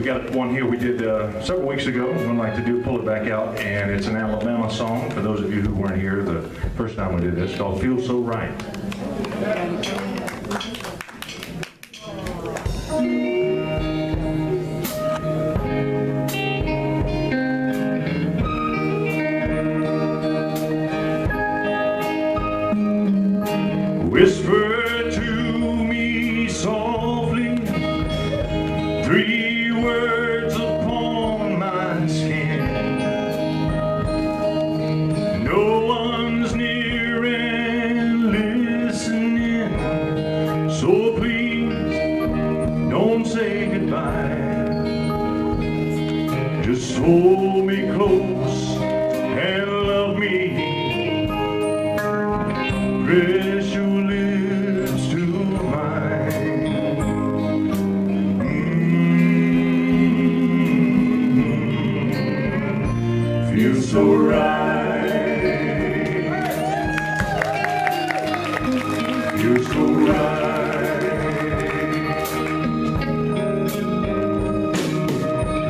got one here we did several weeks ago. We'd like to pull it back out, and it's an Alabama song. For those of you who weren't here the first time we did this, it's called "Feel So Right." Whisper to me softly 3 words upon my skin. No one's near and listening, so please don't say goodbye. Just hold me close and love me. Press your lips to mine. Feel so right. Feel so right.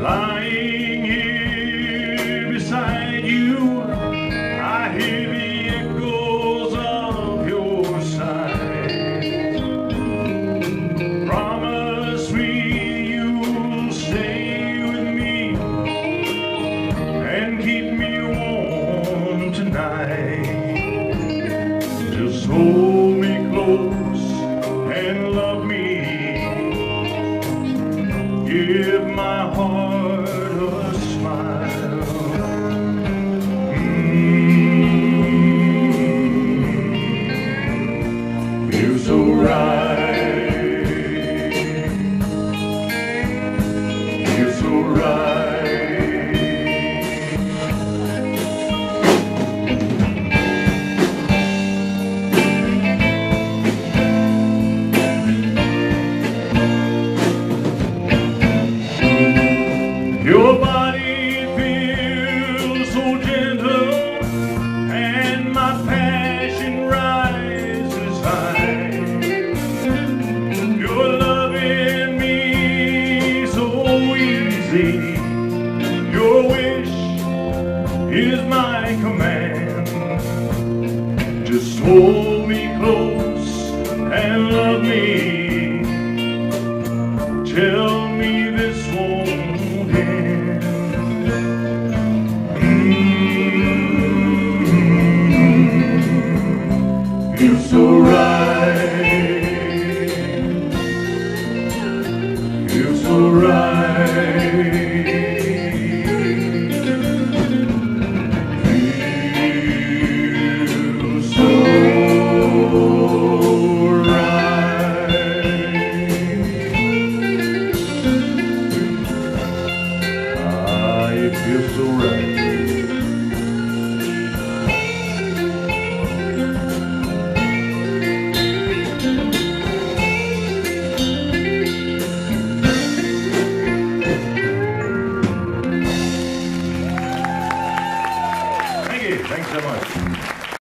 Lying here beside you, I hear the echoes of your sighs. Promise me you'll stay with me and keep me warm tonight. Just hold me close and love me. Give my heart a smile. Feel so right. Feel so right. Your body feels so gentle, and my passion rises high. You're loving me so easy. Your wish is my command. Just hold me close and love me. Tell me this won't end. Feel so